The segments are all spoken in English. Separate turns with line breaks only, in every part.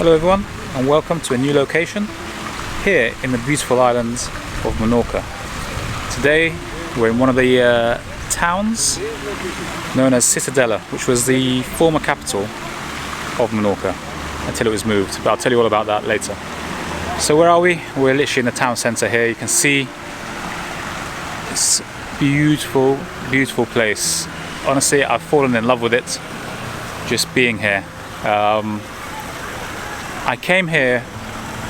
Hello everyone, and welcome to a new location here in the beautiful island of Menorca. Today we're in one of the towns known as Ciutadella, which was the former capital of Menorca until it was moved, but I'll tell you all about that later. So where are we? We're literally in the town centre here. You can see this beautiful, beautiful place. Honestly, I've fallen in love with it just being here. I came here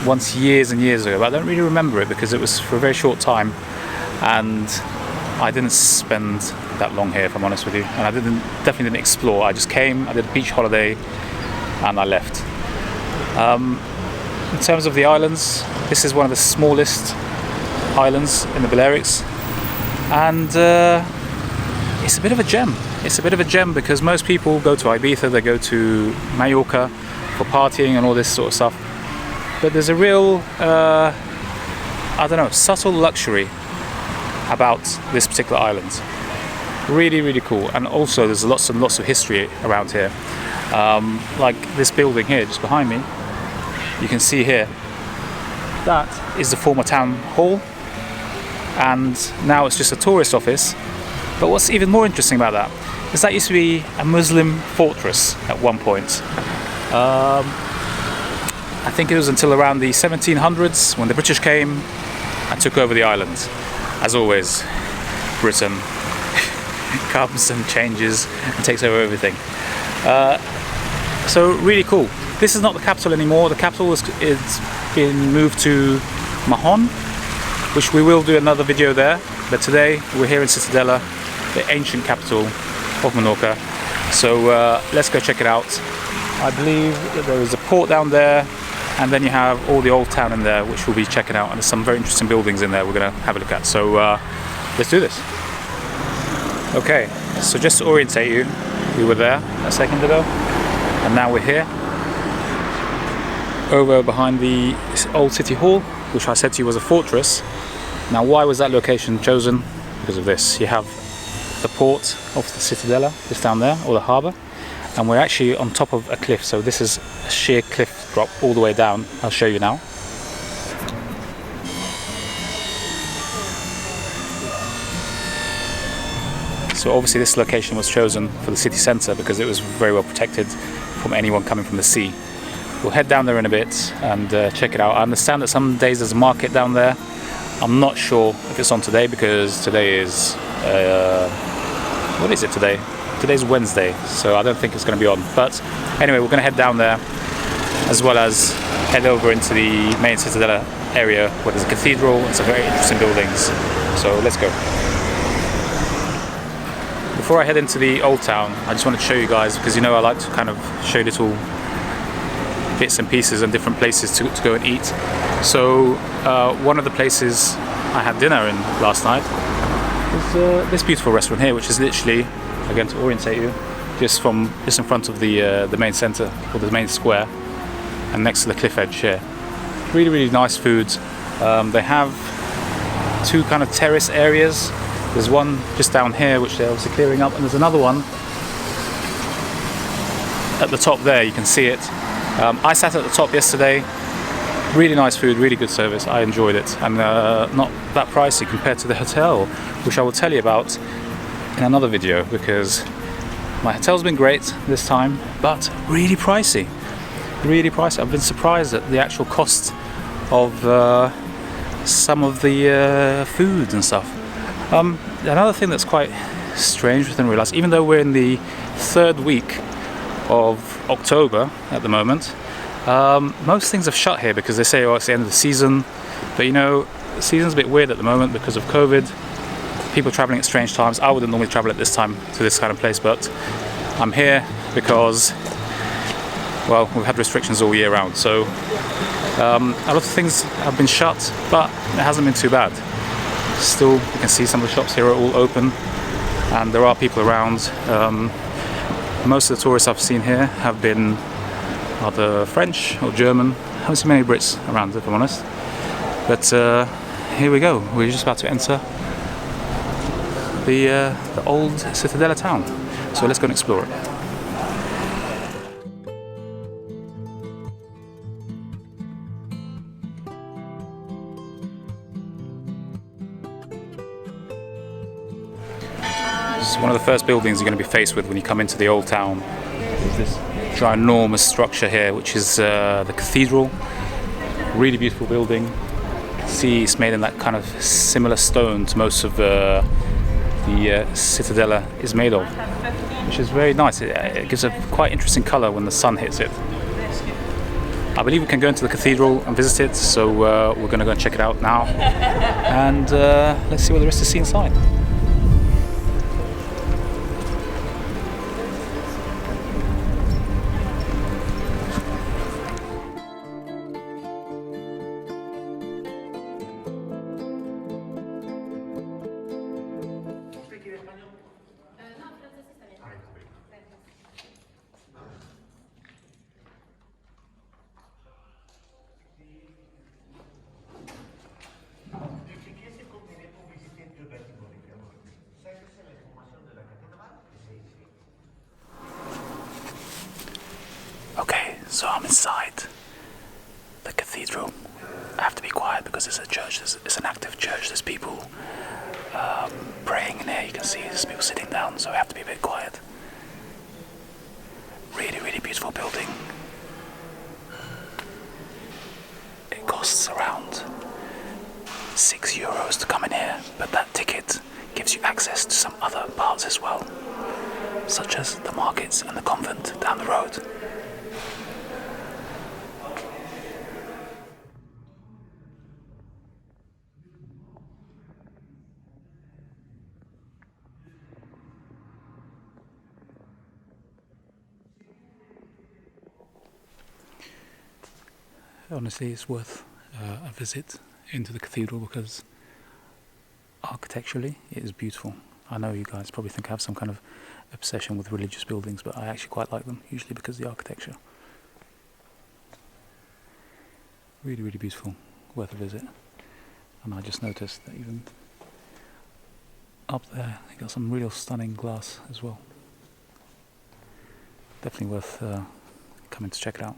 once years and years ago, but I don't really remember it because it was for a very short time and I didn't spend that long here, if I'm honest with you, and I definitely didn't explore. I just came, I did a beach holiday and I left. In terms of the islands, this is one of the smallest islands in the Balearics, and it's a bit of a gem. It's a bit of a gem because most people go to Ibiza, they go to Mallorca for partying and all this sort of stuff, but there's a real I don't know, subtle luxury about this particular island. Really, really cool. And also there's lots and lots of history around here, like this building here just behind me. You can see here, that is the former town hall, and now it's just a tourist office. But what's even more interesting about that is that used to be a Muslim fortress at one point. I think it was until around the 1700s when the British came and took over the island. As always, Britain comes and changes and takes over everything. So really cool. This is not the capital anymore. The capital is been moved to Mahon, which we will do another video there. But today we're here in Ciutadella, the ancient capital of Menorca. So let's go check it out. I believe that there is a port down there, and then you have all the old town in there, which we'll be checking out, and there's some very interesting buildings in there we're going to have a look at. So let's do this. Okay, so just to orientate you, we were there a second ago, and now we're here over behind the old city hall, which I said to you was a fortress. Now, why was that location chosen? Because of this. You have the port of the Ciutadella just down there, or the harbour, and we're actually on top of a cliff, so this is a sheer cliff drop all the way down. I'll show you now. So obviously this location was chosen for the city centre because it was very well protected from anyone coming from the sea. We'll head down there in a bit and check it out. I understand that some days there's a market down there. I'm not sure if it's on today because today is what is it today? Today's Wednesday, so I don't think it's going to be on. But anyway, we're going to head down there as well as head over into the main Ciutadella area where there's a cathedral and some very interesting buildings. So let's go. Before I head into the old town, I just wanted to show you guys, because you know I like to kind of show little bits and pieces and different places to go and eat. So one of the places I had dinner in last night was this beautiful restaurant here, which is literally, again to orientate you, just in front of the main centre, or the main square, and next to the cliff edge here. Really, really nice food. They have two kind of terrace areas. There's one just down here which they're obviously clearing up, and there's another one at the top there, you can see it. I sat at the top yesterday. Really nice food, really good service. I enjoyed it, and not that pricey compared to the hotel, which I will tell you about in another video, because my hotel's been great this time, but really pricey. Really pricey. I've been surprised at the actual cost of some of the food and stuff. Another thing that's quite strange, I didn't realise, even though we're in the third week of October at the moment, most things have shut here because they say, oh, it's the end of the season. But you know, the season's a bit weird at the moment because of COVID. People travelling at strange times. I wouldn't normally travel at this time to this kind of place, but I'm here because, well, we've had restrictions all year round. So a lot of things have been shut, but it hasn't been too bad. Still, you can see some of the shops here are all open, and there are people around. Most of the tourists I've seen here have been either French or German. I haven't seen many Brits around, if I'm honest. But here we go. We're just about to enter the old Ciutadella town. So let's go and explore it. So one of the first buildings you're going to be faced with when you come into the old town is this ginormous structure here, which is the cathedral. Really beautiful building. You can see it's made in that kind of similar stone to most of the Ciutadella is made of, which is very nice. It gives a quite interesting colour when the sun hits it. I believe we can go into the cathedral and visit it, so we're going to go and check it out now, and let's see what the rest is to see inside. Okay, so I'm inside the cathedral. I have to be quiet because it's a church, it's an active church, there's people praying in here. You can see there's people sitting down, so I have to be a bit quiet. Really, really beautiful building. It costs around €6 to come in here, but that ticket gives you access to some other parts as well, such as the markets and the convent down the road. Honestly, it's worth a visit into the cathedral because architecturally it is beautiful. I know you guys probably think I have some kind of obsession with religious buildings, but I actually quite like them, usually because of the architecture. Really, really beautiful, worth a visit. And I just noticed that even up there, they got some real stunning glass as well. Definitely worth coming to check it out.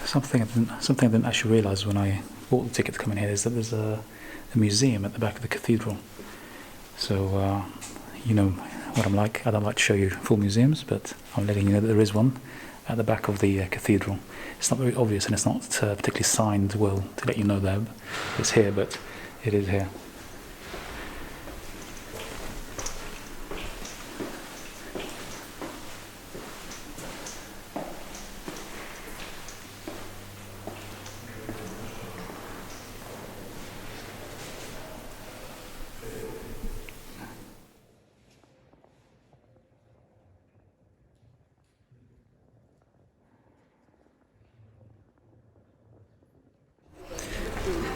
Something I didn't actually realise when I bought the ticket to come in here is that there's a museum at the back of the cathedral. So you know what I'm like. I don't like to show you full museums, but I'm letting you know that there is one at the back of the cathedral. It's not very obvious and it's not particularly signed well to let you know that it's here, but it is here.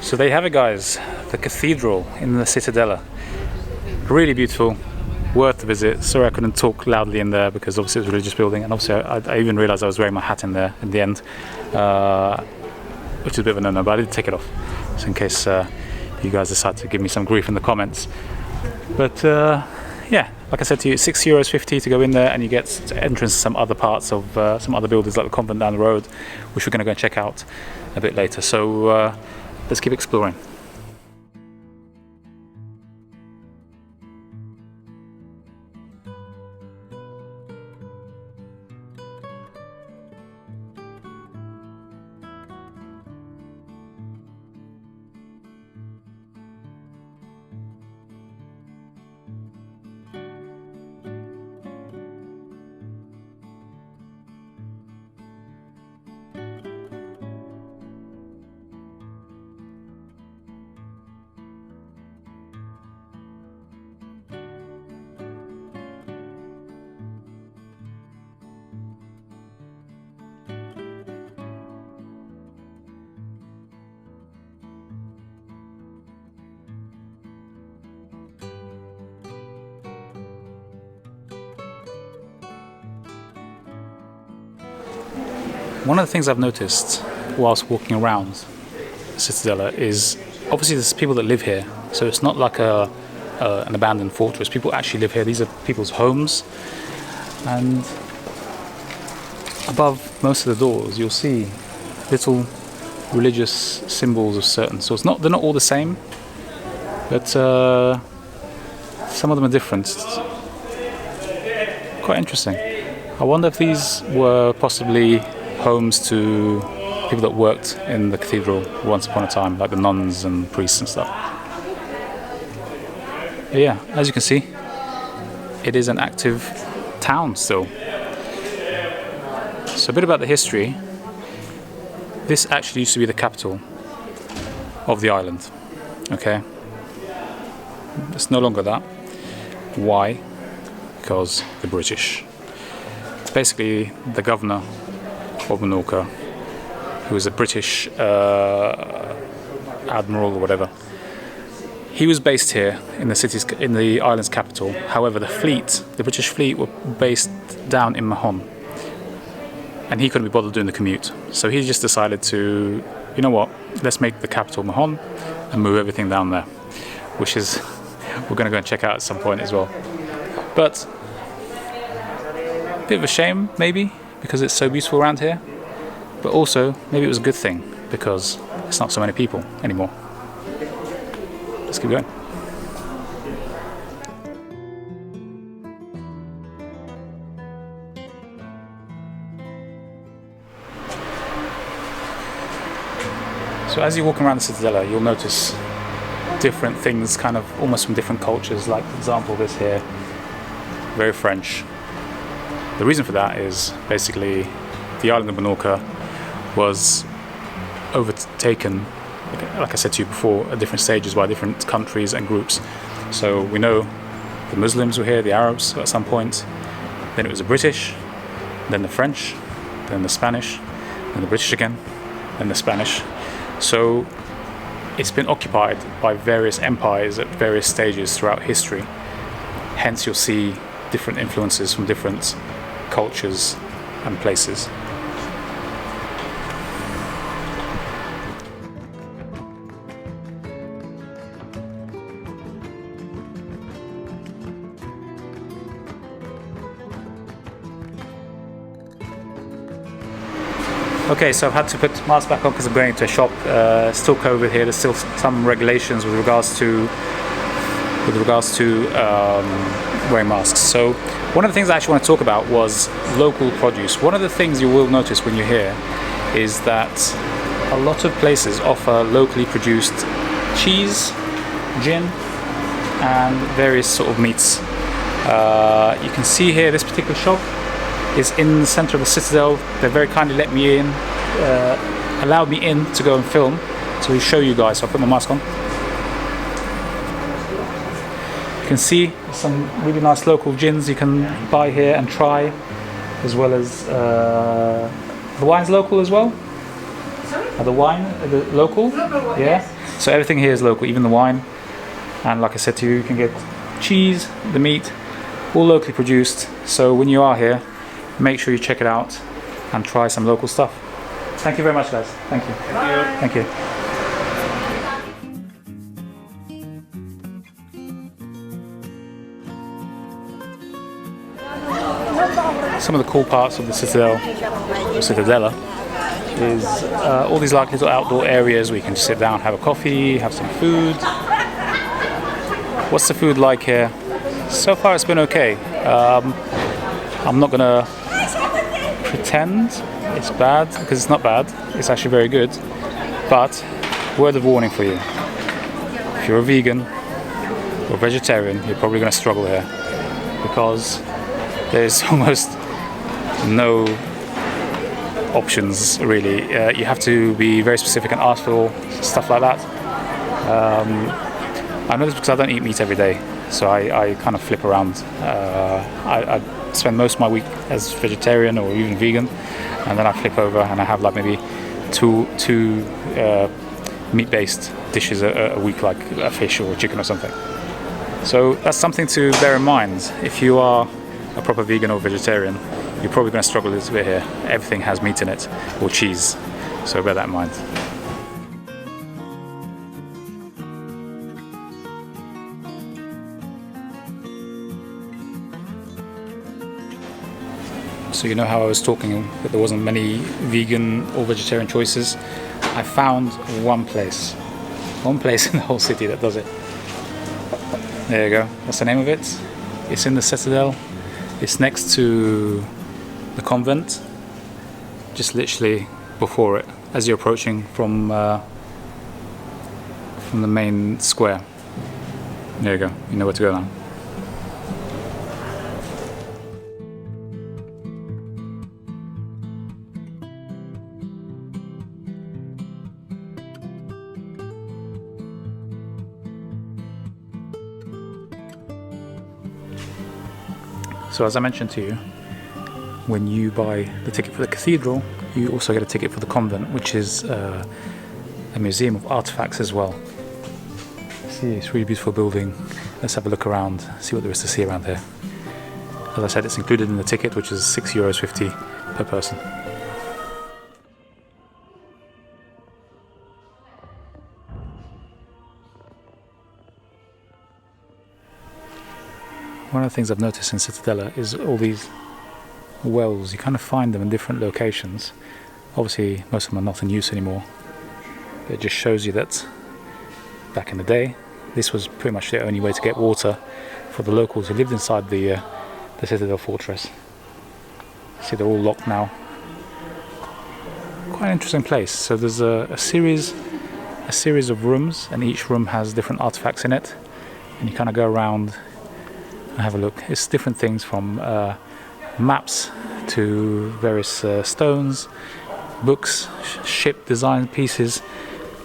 So there you have it, guys, the cathedral in the Ciutadella. Really beautiful, worth the visit. Sorry I couldn't talk loudly in there because obviously it was a religious building, and obviously I even realised I was wearing my hat in there in the end, which is a bit of a no-no, but I did take it off, so in case you guys decide to give me some grief in the comments. But yeah, like I said to you, €6.50 to go in there, and you get entrance to some other parts of some other buildings like the convent down the road, which we're going to go and check out a bit later. So let's keep exploring. One of the things I've noticed whilst walking around Ciutadella is obviously there's people that live here, so it's not like an abandoned fortress. People actually live here. These are people's homes, and above most of the doors you'll see little religious symbols of certain sorts. They're not all the same, but some of them are different. Quite interesting. I wonder if these were possibly homes to people that worked in the cathedral once upon a time, like the nuns and priests and stuff. But yeah, as you can see, it is an active town still. So a bit about the history. This actually used to be the capital of the island. Okay, it's no longer that. Why? Because the British. Basically, the governor of Menorca, who was a British admiral or whatever, he was based here in the island's capital. However, the British fleet were based down in Mahon, and he couldn't be bothered doing the commute. So he just decided to, you know what, let's make the capital Mahon and move everything down there, which is we're going to go and check out at some point as well. But a bit of a shame, maybe, because it's so beautiful around here. But also, maybe it was a good thing, because it's not so many people anymore. Let's keep going. So as you walk around the Ciutadella, you'll notice different things, kind of almost from different cultures. Like, for example, this here, very French. The reason for that is basically the island of Menorca was overtaken, like I said to you before, at different stages by different countries and groups. So we know the Muslims were here, the Arabs at some point, then it was the British, then the French, then the Spanish, then the British again, then the Spanish. So it's been occupied by various empires at various stages throughout history. Hence you'll see different influences from different cultures and places. Okay, so I've had to put mask back on because I'm going to a shop. Still COVID here. There's still some regulations with regards to wearing masks. So one of the things I actually want to talk about was local produce. One of the things you will notice when you're here is that a lot of places offer locally produced cheese, gin, and various sort of meats. You can see here this particular shop is in the center of the citadel. They very kindly let me in, allowed me in to go and film, to show you guys. So I put my mask on. You can see some really nice local gins you can buy here and try, as well as the wine's local as well.
Sorry?
The wine, the local?
Local,
yeah.
Yes.
So everything here is local, even the wine. And like I said to you, you can get cheese, the meat, all locally produced. So when you are here, make sure you check it out and try some local stuff. Thank you very much, guys. Thank you.
Bye.
Thank you. Some of the cool parts of the Ciutadella is all these like little outdoor areas where you can just sit down, have a coffee, have some food. What's the food like here? So far it's been okay. I'm not gonna pretend it's bad, because it's not bad. It's actually very good. But word of warning for you: if you're a vegan or vegetarian, you're probably going to struggle here, because there's almost no options really. You have to be very specific and ask for stuff like that. I know this because I don't eat meat every day, so I kind of flip around. I spend most of my week as vegetarian or even vegan, and then I flip over and I have like maybe two meat-based dishes a week, like a fish or a chicken or something. So that's something to bear in mind if you are a proper vegan or vegetarian. you're probably going to struggle a little bit here. Everything has meat in it, or cheese, so bear that in mind. So you know how I was talking that there wasn't many vegan or vegetarian choices? I found one place in the whole city that does it. There you go, that's the name of it. It's in the Ciutadella. It's next to the convent, just literally before it, as you're approaching from the main square. There you go, you know where to go now. So as I mentioned to you, when you buy the ticket for the cathedral, you also get a ticket for the convent, which is a museum of artifacts as well. See, it's a really beautiful building. Let's have a look around, see what there is to see around here. As I said, it's included in the ticket, which is €6.50 per person. One of the things I've noticed in Ciutadella is all these wells. You kind of find them in different locations. Obviously, most of them are not in use anymore. But it just shows you that back in the day, this was pretty much the only way to get water for the locals who lived inside the Ciutadella fortress. See, they're all locked now. Quite an interesting place. So there's a series of rooms, and each room has different artifacts in it. And you kind of go around and have a look. It's different things from maps to various stones, books, ship design pieces.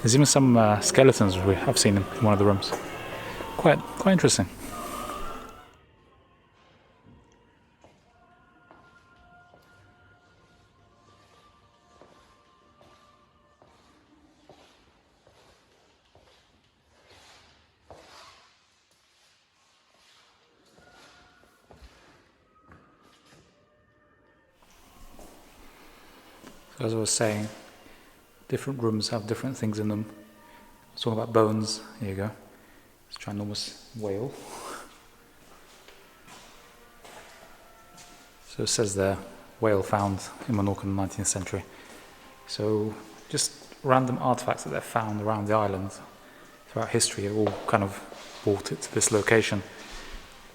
There's even some skeletons I've seen in one of the rooms. Quite interesting. So as I was saying, different rooms have different things in them. I was talking about bones. Here you go. It's a ginormous whale. So it says there, whale found in Menorca in the 19th century. So just random artifacts that they've found around the island throughout history have all kind of brought it to this location.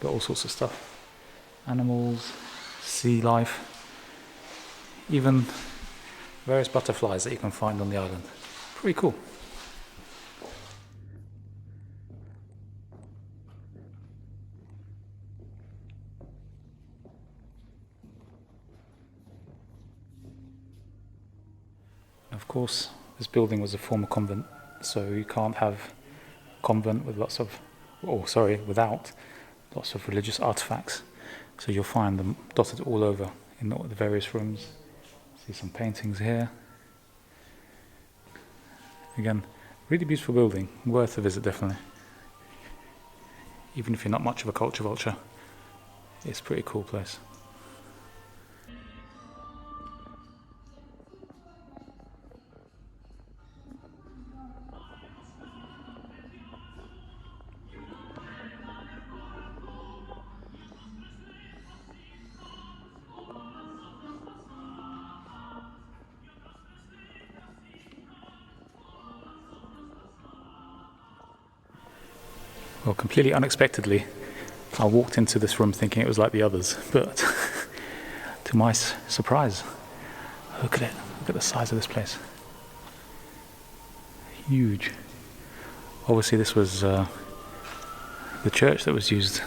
Got all sorts of stuff. Animals, sea life, even various butterflies that you can find on the island. Pretty cool. Of course, this building was a former convent, so you can't have a convent with without lots of religious artifacts. So you'll find them dotted all over in the various rooms. See some paintings here. Again, really beautiful building, worth a visit definitely. Even if you're not much of a culture vulture, it's a pretty cool place. Well, completely unexpectedly, I walked into this room thinking it was like the others, but to my surprise, look at it, look at the size of this place. Huge. Obviously this was the church that was used.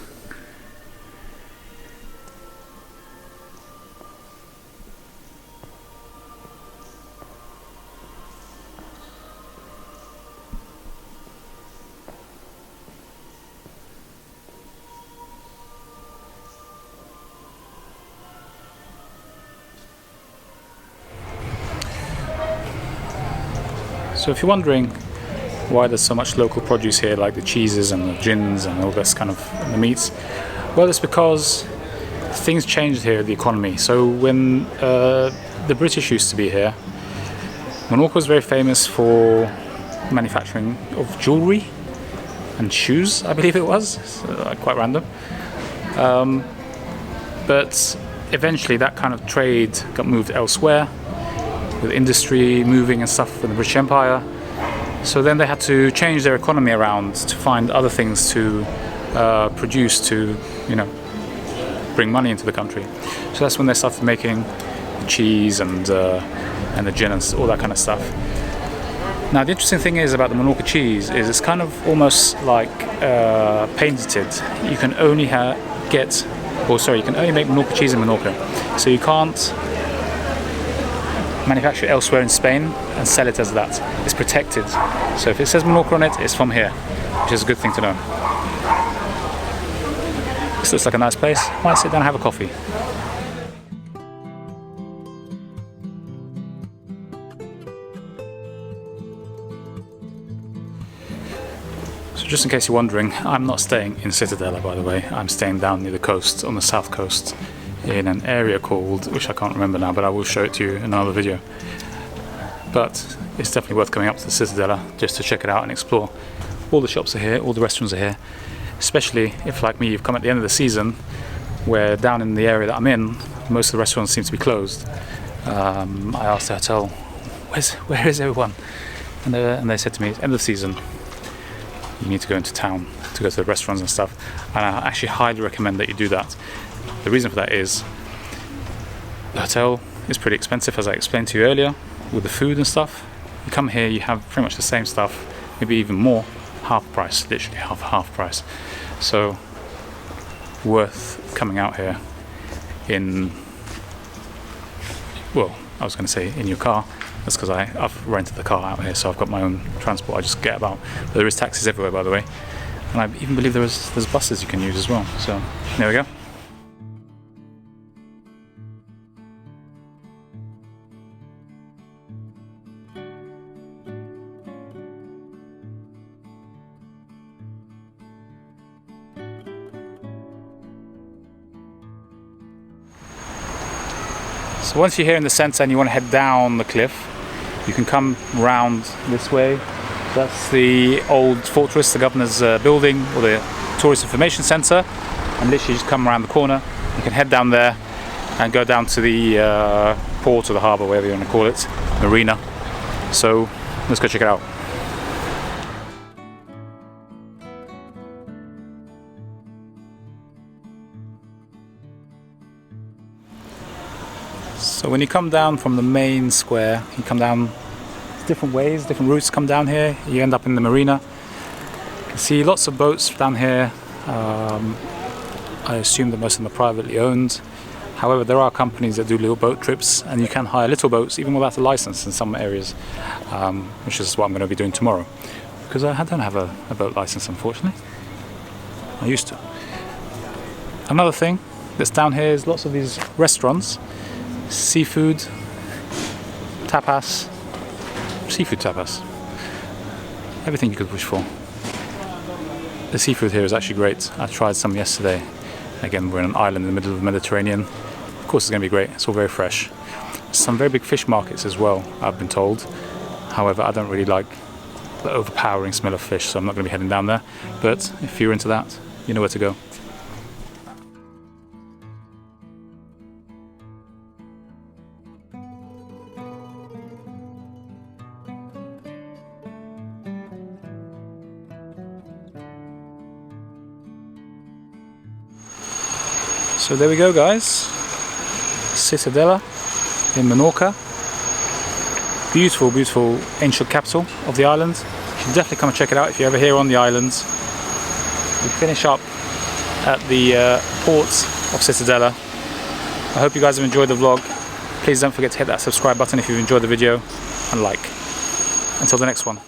So if you're wondering why there's so much local produce here, like the cheeses and the gins and all this kind of the meats, well, it's because things changed here, the economy. So when the British used to be here, Menorca was very famous for manufacturing of jewellery and shoes, I believe it was, so, quite random. But eventually that kind of trade got moved elsewhere, with industry moving and stuff in the British Empire. So then they had to change their economy around to find other things to produce to, you know, bring money into the country. So that's when they started making cheese and the gin and all that kind of stuff. Now the interesting thing is about the Menorca cheese is it's kind of almost like patented. You can only you can only make Menorca cheese in Menorca. So you can't manufacture it elsewhere in Spain and sell it as that. It's protected. So if it says Menorca on it, it's from here, which is a good thing to know. This looks like a nice place. Might sit down and have a coffee. So just in case you're wondering, I'm not staying in Ciutadella, by the way. I'm staying down near the coast, on the south coast, in an area called, which I can't remember now, but I will show it to you in another video. But it's definitely worth coming up to the Ciutadella just to check it out and explore. All the shops are here, all the restaurants are here, especially if, like me, you've come at the end of the season, where down in the area that I'm in, most of the restaurants seem to be closed. I asked the hotel, where is everyone? And they said to me, it's end of the season, you need to go into town to go to the restaurants and stuff. And I actually highly recommend that you do that. The reason for that is the hotel is pretty expensive, as I explained to you earlier, with the food and stuff. You come here, you have pretty much the same stuff, maybe even more, half price, literally half price. So worth coming out here in, well, I was going to say in your car. That's because I've rented the car out here, so I've got my own transport. I just get about. But there is taxis everywhere, by the way, and I even believe there's buses you can use as well. So there we go. So once you're here in the centre and you want to head down the cliff, you can come round this way. That's the old fortress, the governor's building, or the tourist information centre, and literally just come around the corner. You can head down there and go down to the port or the harbour, whatever you want to call it, marina. So let's go check it out. So when you come down from the main square, you come down different ways, different routes come down here. You end up in the marina. You can see lots of boats down here. I assume that most of them are privately owned. However, there are companies that do little boat trips, and you can hire little boats even without a license in some areas, which is what I'm going to be doing tomorrow, because I don't have a boat license, unfortunately. I used to. Another thing that's down here is lots of these restaurants. Seafood tapas, everything you could wish for. The seafood here is actually great. I tried some yesterday. Again, we're in an island in the middle of the Mediterranean. Of course it's going to be great, it's all very fresh. Some very big fish markets as well, I've been told. However, I don't really like the overpowering smell of fish, so I'm not going to be heading down there. But if you're into that, you know where to go. So there we go, guys. Ciutadella in Menorca. Beautiful, beautiful ancient capital of the island. You should definitely come and check it out if you're ever here on the islands. We finish up at the port of Ciutadella. I hope you guys have enjoyed the vlog. Please don't forget to hit that subscribe button if you've enjoyed the video, and like. Until the next one.